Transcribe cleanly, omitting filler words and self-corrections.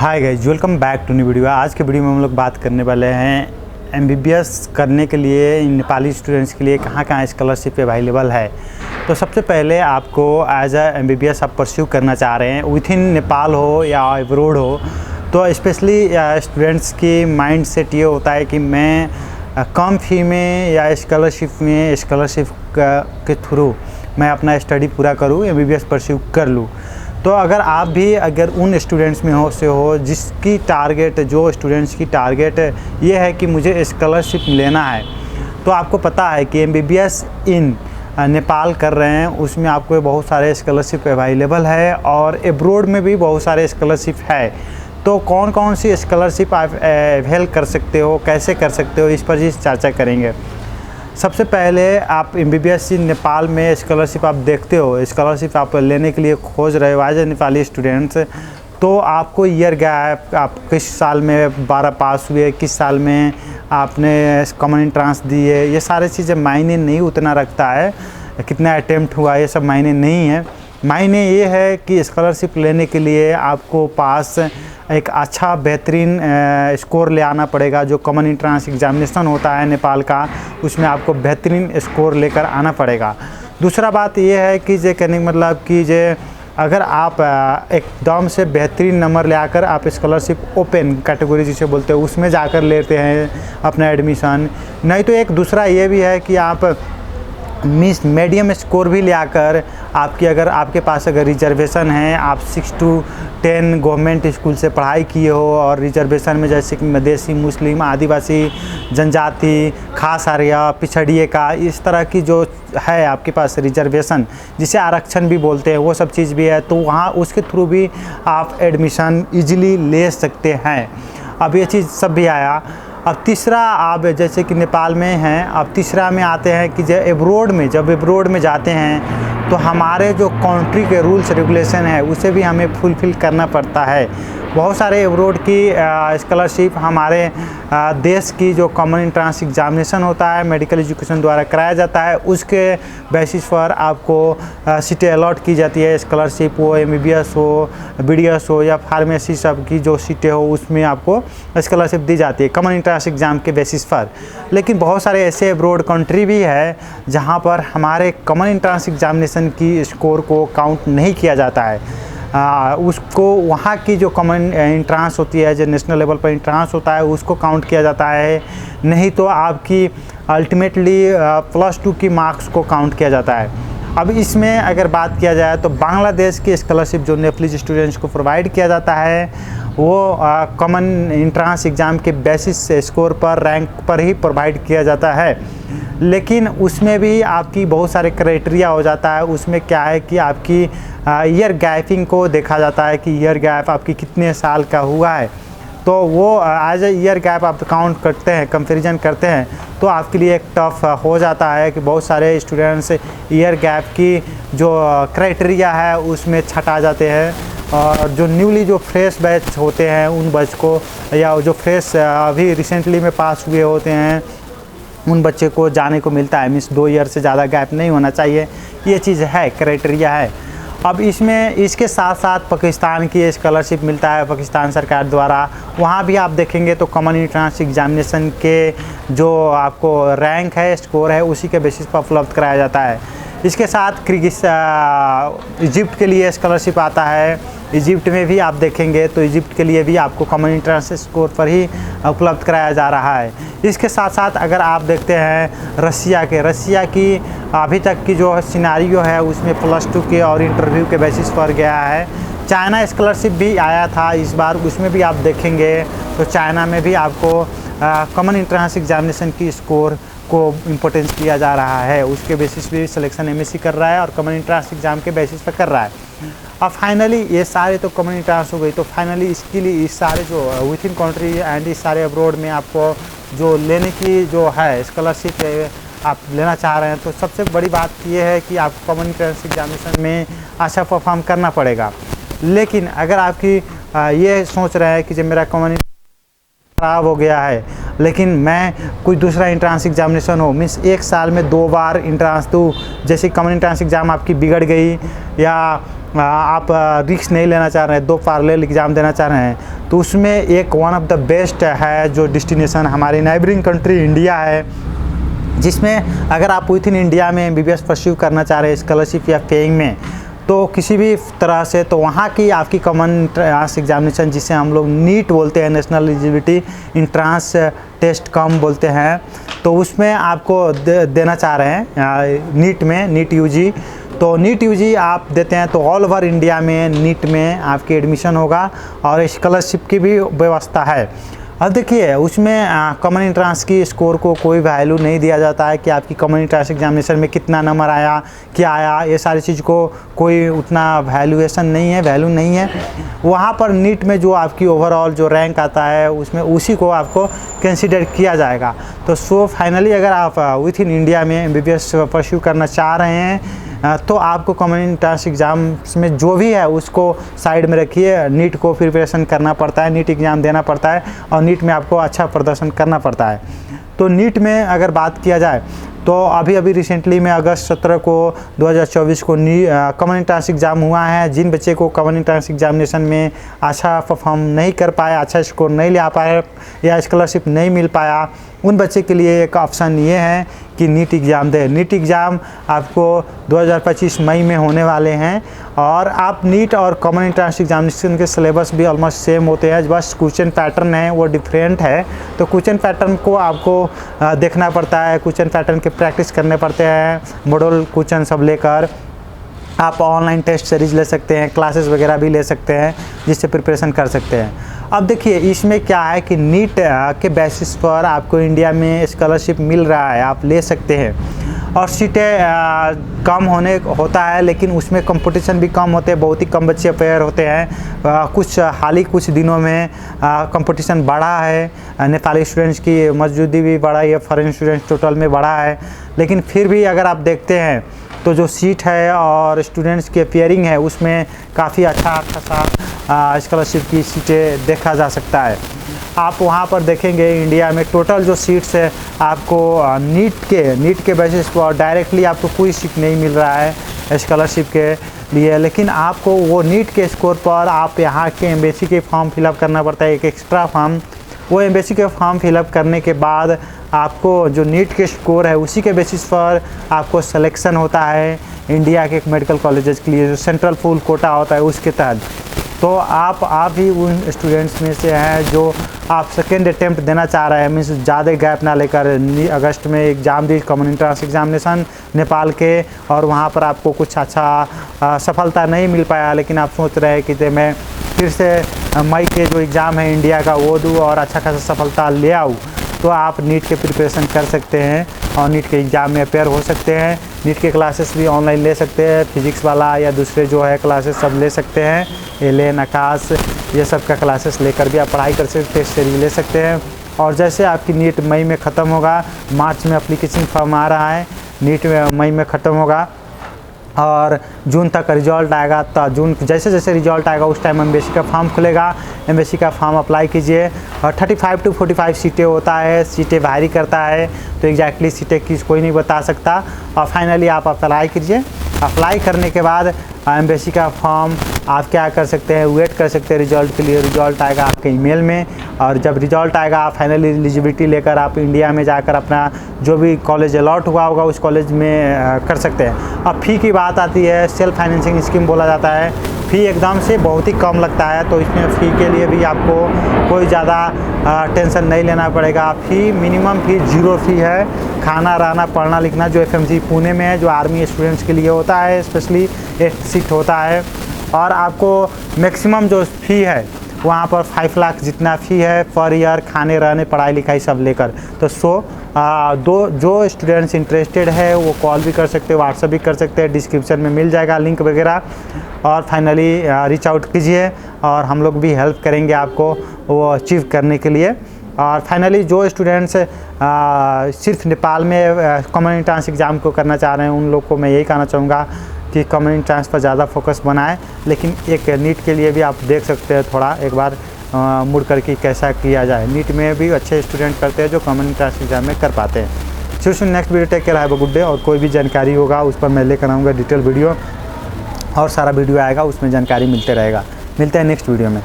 Hi guys, welcome back to new video. आज के video में हम लोग बात करने वाले हैं एमबीबीएस करने के लिए नेपाली स्टूडेंट्स के लिए कहाँ कहाँ स्कॉलरशिप अवेलेबल है। तो सबसे पहले आपको एज अ एमबीबीएस आप परस्यू करना चाह रहे हैं विथ इन नेपाल हो या अब्रॉड हो, तो स्पेशली स्टूडेंट्स की माइंड सेट ये होता है कि मैं कम फ़ी में या स्कॉलरशिप के थ्रू मैं अपना स्टडी पूरा करूँ, एमबीबीएस परस्यू कर लूँ। तो अगर उन स्टूडेंट्स में हो जिसकी जो स्टूडेंट्स की टारगेट ये है कि मुझे स्कॉलरशिप लेना है, तो आपको पता है कि एमबीबीएस इन नेपाल कर रहे हैं, उसमें आपको बहुत सारे स्कॉलरशिप अवेलेबल है और एब्रॉड में भी बहुत सारे स्कॉलरशिप है। तो कौन कौन सी स्कॉलरशिप आप अवेल कर सकते हो, कैसे कर सकते हो, इस पर ही चर्चा करेंगे। सबसे पहले आप एमबीबीएस नेपाल में स्कॉलरशिप आप देखते हो, स्कॉलरशिप आप लेने के लिए खोज रहे हो एज ए नेपाली स्टूडेंट्स, तो आपको ईयर गैप, आप किस साल में 12 पास हुए, किस साल में आपने कॉमन एंट्रेंस दी है, ये सारी चीज़ें मायने नहीं उतना रखता है। कितना अटेम्प्ट हुआ ये सब मायने नहीं है। मायने ये है कि स्कॉलरशिप लेने के लिए आपको पास एक अच्छा बेहतरीन स्कोर ले आना पड़ेगा। जो कॉमन एंट्रेंस एग्जामिनेशन होता है नेपाल का, उसमें आपको बेहतरीन स्कोर लेकर आना पड़ेगा। दूसरा बात ये है कि जे कहने का मतलब कि जे अगर आप एकदम से बेहतरीन नंबर ले आकर आप स्कॉलरशिप ओपन कैटेगरी जिसे बोलते हैं उसमें जाकर लेते हैं अपना एडमिशन, नहीं तो एक दूसरा ये भी है कि आप मीडियम स्कोर भी ले आकर अगर आपके पास रिजर्वेशन है, आप 6 to 10 गवर्नमेंट स्कूल से पढ़ाई किए हो और रिजर्वेशन में जैसे कि मधेसी, मुस्लिम, आदिवासी, जनजाति, खास आर्या, पिछड़िए का, इस तरह की जो है आपके पास रिजर्वेशन जिसे आरक्षण भी बोलते हैं, वो सब चीज़ भी है, तो वहाँ उसके थ्रू भी आप एडमिशन ईजिली ले सकते हैं। अब ये चीज़ सब भी आया। अब तीसरा, आप जैसे कि नेपाल में हैं, अब तीसरा में आते हैं कि जब एब्रॉड में जाते हैं तो हमारे जो कंट्री के रूल्स रेगुलेशन है उसे भी हमें फुलफ़िल करना पड़ता है। बहुत सारे एब्रॉड की स्कॉलरशिप हमारे देश की जो कॉमन एंट्रेंस एग्जामिनेशन होता है मेडिकल एजुकेशन द्वारा कराया जाता है, उसके बेसिस पर आपको सीटें अलॉट की जाती है। स्कॉलरशिप हो, एमबीबीएस हो, बीडीएस हो या फार्मेसी सब की जो सीटें हो उसमें आपको स्कॉलरशिप दी जाती है कॉमन एंट्रेंस एग्ज़ाम के बेसिस पर। लेकिन बहुत सारे ऐसे एब्रॉड कंट्री भी है जहाँ पर हमारे कॉमन एंट्रेंस एग्जामिनेशन की स्कोर को काउंट नहीं किया जाता है। उसको वहाँ की जो कॉमन एंट्रेंस होती है, जो नेशनल लेवल पर एंट्रेंस होता है, उसको काउंट किया जाता है, नहीं तो आपकी अल्टीमेटली +2 की मार्क्स को काउंट किया जाता है। अब इसमें अगर बात किया जाए तो बांग्लादेश की स्कॉलरशिप जो नेपाली स्टूडेंट्स को प्रोवाइड किया जाता है वो कॉमन एंट्रेंस एग्ज़ाम के बेसिस स्कोर पर, रैंक पर ही प्रोवाइड किया जाता है। लेकिन उसमें भी आपकी बहुत सारे क्राइटेरिया हो जाता है। उसमें क्या है कि आपकी ईयर गैपिंग को देखा जाता है कि ईयर गैप आपकी कितने साल का हुआ है, तो वो एज ए ईयर गैप आप काउंट करते हैं, कंपैरिजन करते हैं, तो आपके लिए एक टफ हो जाता है कि बहुत सारे स्टूडेंट्स ईयर गैप की जो क्राइटेरिया है उसमें छटा जाते हैं। और जो न्यूली जो फ्रेश बैच होते हैं उन बैच को, या जो फ्रेश अभी रिसेंटली में पास हुए होते हैं उन बच्चे को जाने को मिलता है। मीन्स 2 ईयर से ज़्यादा गैप नहीं होना चाहिए, ये चीज़ है, क्राइटेरिया है। अब इसके साथ साथ पाकिस्तान की स्कॉलरशिप मिलता है पाकिस्तान सरकार द्वारा। वहाँ भी आप देखेंगे तो कॉमन एंट्रेंस एग्जामिनेशन के जो आपको रैंक है, स्कोर है, उसी के बेसिस पर उपलब्ध कराया जाता है। इसके साथ इजिप्ट के लिए स्कॉलरशिप आता है। इजिप्ट में भी आप देखेंगे तो इजिप्ट के लिए भी आपको कॉमन एंट्रेंस स्कोर पर ही उपलब्ध कराया जा रहा है। इसके साथ साथ अगर आप देखते हैं रसिया की अभी तक की जो सिनारियो है उसमें +2 के और इंटरव्यू के बेसिस पर गया है। चाइना स्कॉलरशिप भी आया था इस बार, उसमें भी आप देखेंगे तो चाइना में भी आपको कॉमन एंट्रेंस एग्जामिनेशन की स्कोर को इम्पोर्टेंस दिया जा रहा है, उसके बेसिस भी सिलेक्शन एमएससी कर रहा है और कॉमन एंट्रेंस एग्ज़ाम के बेसिस पर कर रहा है। अब फाइनली ये सारे तो कॉमन एंट्रेंस हो गई, तो फाइनली इसके लिए इस सारे जो विथ इन कंट्री एंड इस सारे अब्रॉड में आपको जो लेने की जो है स्कॉलरशिप आप लेना चाह रहे हैं, तो सबसे बड़ी बात ये है कि आपको कॉमन एंट्रेंस एग्जामिनेशन में अच्छा परफॉर्म करना पड़ेगा। लेकिन अगर आपकी ये सोच रहे हैं कि जब मेरा कॉमन ख़राब हो गया है लेकिन मैं कोई दूसरा एंट्रेंस एग्जामिनेशन हो, मीन्स 1 साल में 2 बार एंट्रेंस दूँ, जैसे कॉमन एंट्रेंस एग्ज़ाम आपकी बिगड़ गई या आप रिस्क नहीं लेना चाह रहे हैं, 2 पैरेलल एग्ज़ाम देना चाह रहे हैं, तो उसमें एक वन ऑफ द बेस्ट है जो डेस्टिनेशन हमारी नाइबरिंग कंट्री इंडिया है, जिसमें अगर आप विथ इन इंडिया में MBBS परस्यू करना चाह रहे हैं स्कॉलरशिप या पेइंग में, तो किसी भी तरह से, तो वहाँ की आपकी कॉमन एंट्रेंस एग्जामिनेशन जिसे हम लोग नीट बोलते हैं, नेशनल एलिजिबिलिटी एंट्रेंस टेस्ट कम बोलते हैं, तो उसमें आपको देना चाह रहे हैं नीट में, नीट यूजी। तो नीट यूजी आप देते हैं तो ऑल ओवर इंडिया में नीट में आपकी एडमिशन होगा और स्कॉलरशिप की भी व्यवस्था है। अब देखिए उसमें कॉमन एंट्रेंस की स्कोर को कोई वैल्यू नहीं दिया जाता है कि आपकी कॉमन एंट्रेंस एग्जामिनेशन में कितना नंबर आया, क्या आया, ये सारी चीज़ को कोई उतना वैल्यूएशन नहीं है, वैल्यू नहीं है। वहाँ पर नीट में जो आपकी ओवरऑल जो रैंक आता है उसमें उसी को आपको कंसिडर किया जाएगा। तो सो फाइनली अगर आप विथ इन इंडिया में MBBS परस्यू करना चाह रहे हैं तो आपको कॉमन एंट्रेंस एग्ज़ाम्स में जो भी है उसको साइड में रखिए। नीट को प्रिपरेशन करना पड़ता है, नीट एग्ज़ाम देना पड़ता है और नीट में आपको अच्छा प्रदर्शन करना पड़ता है। तो नीट में अगर बात किया जाए तो अभी रिसेंटली में अगस्त 17 को 2024 को कॉमन एंट्रेंस एग्ज़ाम हुआ है। जिन बच्चे को कॉमन एंट्रेंस एग्जामिनेशन में अच्छा परफॉर्म नहीं कर पाए, अच्छा स्कोर नहीं ले पाए या स्कॉलरशिप नहीं मिल पाया, उन बच्चे के लिए एक ऑप्शन ये है कि नीट एग्ज़ाम दें। नीट एग्ज़ाम आपको 2025 मई में होने वाले हैं और आप नीट और कॉमन एंट्रेंस एग्जामिनेशन के सिलेबस भी ऑलमोस्ट सेम होते हैं, बस क्वेश्चन पैटर्न है वो डिफरेंट है। तो क्वेश्चन पैटर्न को आपको देखना पड़ता है, क्वेश्चन पैटर्न के प्रैक्टिस करने पड़ते हैं, मॉडल क्वेश्चन सब लेकर आप ऑनलाइन टेस्ट सीरीज ले सकते हैं, क्लासेस वगैरह भी ले सकते हैं जिससे प्रिपरेशन कर सकते हैं। अब देखिए इसमें क्या है कि नीट के बेसिस पर आपको इंडिया में स्कॉलरशिप मिल रहा है, आप ले सकते हैं और सीटें कम होता है, लेकिन उसमें कंपटीशन भी कम होते हैं, बहुत ही कम बच्चे अपेयर होते हैं। हाल ही कुछ दिनों में कंपटीशन बढ़ा है, नेपाली स्टूडेंट्स की मौजूदगी भी बढ़ा है, फॉरेन स्टूडेंट्स टोटल में बढ़ा है, लेकिन फिर भी अगर आप देखते हैं तो जो सीट है और स्टूडेंट्स की अपेयरिंग है उसमें काफ़ी अच्छा खासा स्कॉलरशिप की सीटें देखा जा सकता है। आप वहाँ पर देखेंगे इंडिया में टोटल जो सीट्स है आपको नीट के बेसिस पर डायरेक्टली आपको कोई सीट नहीं मिल रहा है स्कॉलरशिप के लिए, लेकिन आपको वो नीट के स्कोर पर आप यहाँ के एम्बेसी के फॉर्म फिलअप करना पड़ता है, एक एक्स्ट्रा फॉर्म। वो एम्बेसी के फॉर्म फिलअप करने के बाद आपको जो नीट के स्कोर है उसी के बेसिस पर आपको सिलेक्शन होता है इंडिया के मेडिकल कॉलेजेस के लिए, जो सेंट्रल पूल कोटा होता है उसके तहत। तो आप ही उन स्टूडेंट्स में से हैं जो आप सेकेंड अटेम्प्ट देना चाह रहे हैं, मीन्स ज़्यादा गैप ना लेकर अगस्त में exam the common entrance examination Nepal के, और वहाँ पर आपको कुछ अच्छा सफलता नहीं मिल पाया, लेकिन आप सोच रहे हैं कि मैं फिर से मई के जो एग्ज़ाम है इंडिया का वो दूँ और अच्छा खासा सफलता ले आऊँ, तो आप नीट के प्रिपरेशन कर सकते हैं और नीट के एग्ज़ाम में अपेयर हो सकते हैं। नीट के क्लासेस भी ऑनलाइन ले सकते हैं, फिजिक्स वाला या दूसरे जो है क्लासेस सब ले सकते हैं, एलेन आकाश ये सब का क्लासेस लेकर भी आप पढ़ाई कर सकते, टेस्ट सीरीज ले सकते हैं। और जैसे आपकी नीट मई में ख़त्म होगा, मार्च में एप्लीकेशन फॉर्म आ रहा है, नीट मई में ख़त्म होगा और जून तक रिजल्ट आएगा, तो जून जैसे जैसे रिजल्ट आएगा उस टाइम एम्बेसी का फॉर्म खुलेगा, एम्बेसी का फॉर्म अप्लाई कीजिए। और 35 to 45 सीटें होता है, सीटें वारी करता है, तो एग्जैक्टली सीटें किस कोई नहीं बता सकता। और फाइनली आप अप्लाई कीजिए, अप्लाई करने के बाद एम्बेसी का फॉर्म आप क्या कर सकते हैं, वेट कर सकते हैं रिजल्ट के लिए। रिजल्ट आएगा आपके ईमेल में और जब रिजल्ट आएगा आप फाइनली एलिजिबिलिटी लेकर आप इंडिया में जाकर अपना जो भी कॉलेज अलॉट हुआ होगा उस कॉलेज में कर सकते हैं। अब फ़ी की बात आती है, सेल्फ फाइनेंसिंग स्कीम बोला जाता है, फ़ी एकदम से बहुत ही कम लगता है, तो इसमें फ़ी के लिए भी आपको कोई ज़्यादा टेंशन नहीं लेना पड़ेगा। फ़ी मिनिमम फ़ी 0 फ़ी है, खाना रहना पढ़ना लिखना जो FMC पुणे में है, जो आर्मी स्टूडेंट्स के लिए होता है, स्पेशली 8 सीट होता है। और आपको मैक्सिमम जो फ़ी है वहाँ पर 5 लाख जितना फ़ी है पर ईयर, खाने रहने पढ़ाई लिखाई सब लेकर। तो जो स्टूडेंट्स इंटरेस्टेड है वो कॉल भी कर सकते हैं, व्हाट्सएप भी कर सकते हैं, डिस्क्रिप्शन में मिल जाएगा लिंक वगैरह। और फाइनली रीच आउट कीजिए और हम लोग भी हेल्प करेंगे आपको वो अचीव करने के लिए। और फाइनली जो स्टूडेंट्स सिर्फ नेपाल में कॉमन एंट्रेंस एग्ज़ाम को करना चाह रहे हैं उन लोग को मैं यही कहना चाहूँगा कि कॉमन एंट्रेंस पर ज़्यादा फोकस बनाएं, लेकिन एक नीट के लिए भी आप देख सकते हैं थोड़ा एक बार मुड़ कर के कैसा किया जाए। नीट में भी अच्छे स्टूडेंट करते हैं जो कॉमन एंट्रेंस एग्जाम में कर पाते हैं। See you next video, take care, have a good day. और कोई भी जानकारी होगा उस पर मैं लेकर आऊँगा डिटेल वीडियो, और सारा वीडियो आएगा उसमें जानकारी मिलते रहेगा। मिलते हैं नेक्स्ट वीडियो में।